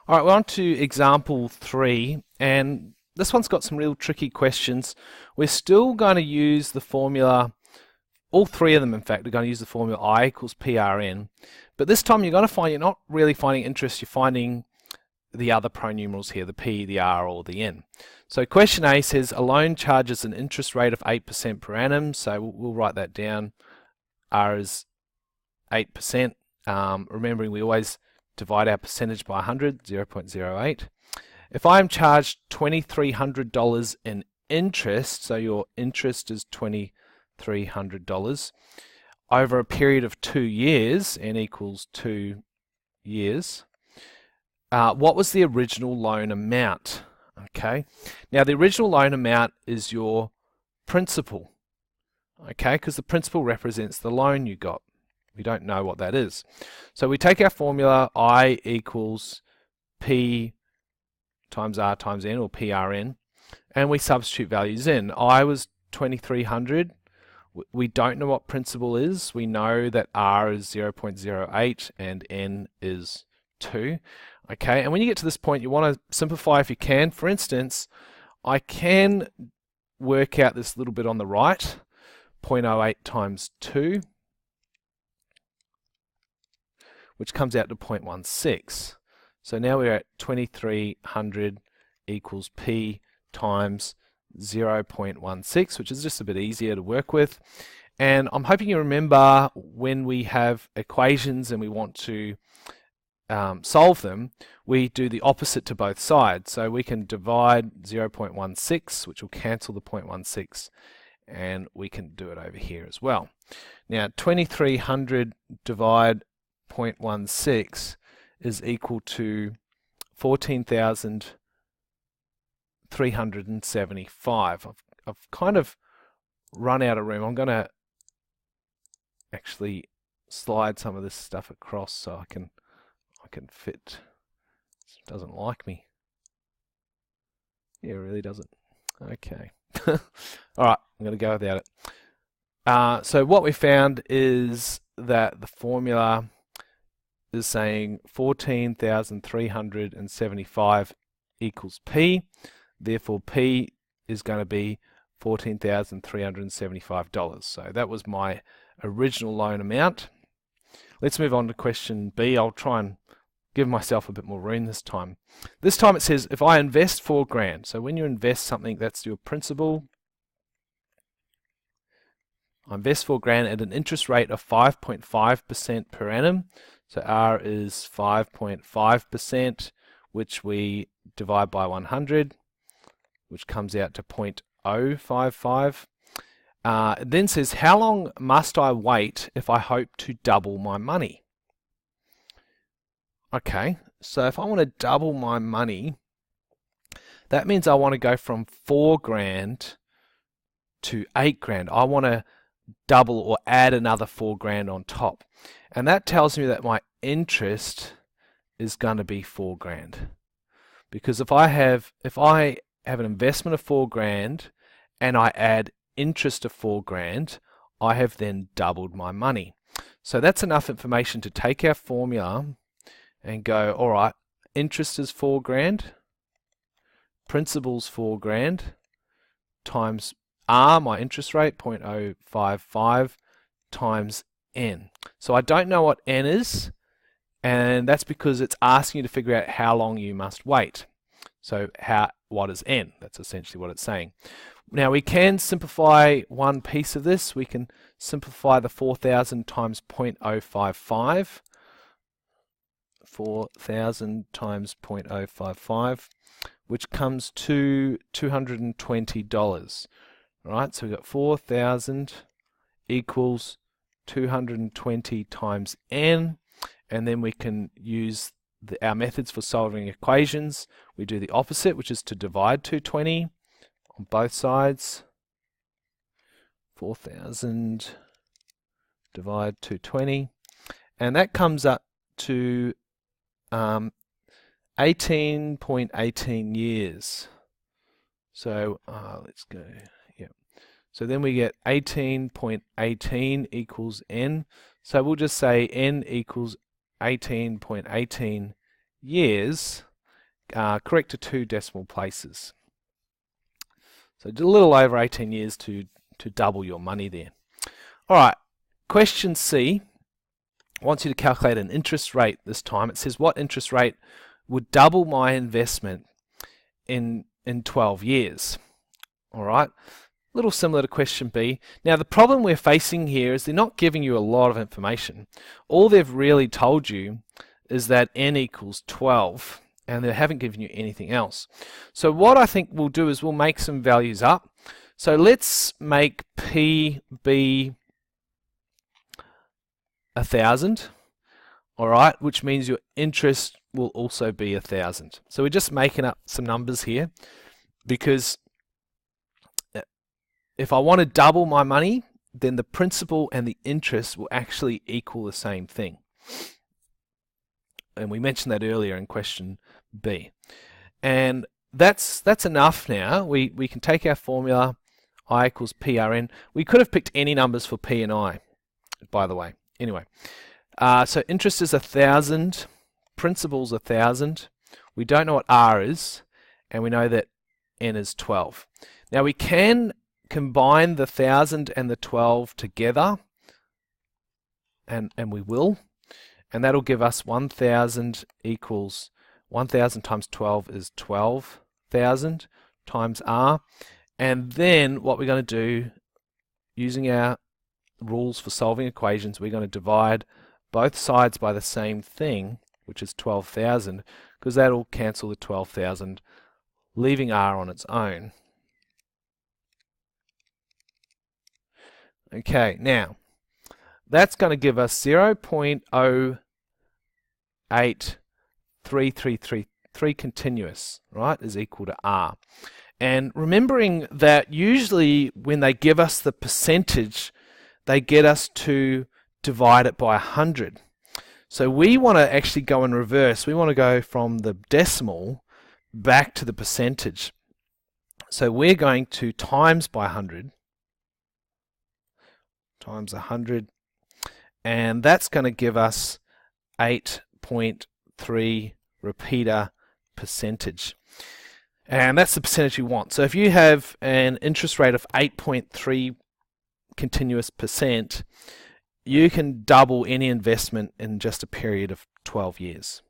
All right, we're on to example 3, and this one's got some real tricky questions. We're still going to use the formula, all three of them in fact, are going to use the formula I equals PRN, but this time you're going to find you're not really finding interest, you're finding the other pronumerals here, the P, the R, or the N. So question A says a loan charges an interest rate of 8% per annum, so we'll write that down. R is 8%. Remembering we always divide our percentage by 100, 0.08. If I am charged $2,300 in interest, so your interest is $2,300 over a period of 2 years, n equals 2 years, what was the original loan amount? Okay, now the original loan amount is your principal, okay, because the principal represents the loan you got. We don't know what that is. So we take our formula I equals P times R times N, or PRN, and we substitute values in. I was 2,300. We don't know what principal is. We know that R is 0.08 and N is 2. Okay, and when you get to this point, you want to simplify if you can. For instance, I can work out this little bit on the right, 0.08 times 2, which comes out to 0.16. So now we're at 2,300 equals P times 0.16, which is just a bit easier to work with. And I'm hoping you remember when we have equations and we want to solve them, we do the opposite to both sides. So we can divide 0.16, which will cancel the 0.16, and we can do it over here as well. Now 2,300 divide 0.16 is equal to 14,375. I've kind of run out of room. I'm going to actually slide some of this stuff across so I can fit. It doesn't like me. Yeah, it really doesn't. Okay. All right, I'm going to go without it. So what we found is that the formula is saying 14,375 equals P. Therefore, P is going to be $14,375. So that was my original loan amount. Let's move on to question B. I'll try and give myself a bit more room this time. This time it says if I invest $4,000. So when you invest something, that's your principal. I invest $4,000 at an interest rate of 5.5% per annum. So R is 5.5%, which we divide by 100, which comes out to 0.055. It then says, how long must I wait if I hope to double my money? Okay, so if I want to double my money, that means I want to go from $4,000 to $8,000. I want to double or add another $4,000 on top. And that tells me that my interest is going to be $4,000. Because if I have an investment of $4,000 and I add interest of $4,000, I have then doubled my money. So that's enough information to take our formula and go, all right, interest is $4,000, principal's $4,000, times R, my interest rate, 0.055, times N. So I don't know what N is, and that's because it's asking you to figure out how long you must wait. So what is N? That's essentially what it's saying. Now we can simplify one piece of this. We can simplify the 4,000 times 0.055. 4,000 times 0.055, which comes to $220. Right, so we've got 4,000 equals 220 times N, and then we can use our methods for solving equations. We do the opposite, which is to divide 220 on both sides. 4,000 divide 220, and that comes up to 18.18 years. So let's go. So then we get 18.18 equals N. So we'll just say N equals 18.18 years. correct to 2 decimal places. So a little over 18 years to double your money there. Alright, question C wants you to calculate an interest rate this time. It says what interest rate would double my investment in 12 years. Alright, a little similar to question B. Now the problem we're facing here is they're not giving you a lot of information. All they've really told you is that n equals 12, and they haven't given you anything else. So what I think we'll do is we'll make some values up. So let's make P be 1,000, alright, which means your interest will also be 1,000. So we're just making up some numbers here, because if I want to double my money, then the principal and the interest will actually equal the same thing. And we mentioned that earlier in question B. And that's enough now. We can take our formula, I equals PRN. We could have picked any numbers for P and I, by the way. Anyway, so interest is 1,000, principal's 1,000. We don't know what R is, and we know that N is 12. Now we can combine the 1,000 and the 12 together, and we will, and that'll give us 1,000 equals 1,000 times 12 is 12,000 times R. And then what we're going to do, using our rules for solving equations, we're going to divide both sides by the same thing, which is 12,000, because that'll cancel the 12,000, leaving R on its own. Okay, now that's going to give us 0.08333 continuous, right, is equal to R. And remembering that usually when they give us the percentage, they get us to divide it by 100. So we want to actually go in reverse. We want to go from the decimal back to the percentage. So we're going to times by 100, times 100, and that's going to give us 8.3 repeater percentage. And that's the percentage you want. So if you have an interest rate of 8.3 continuous percent, you can double any investment in just a period of 12 years.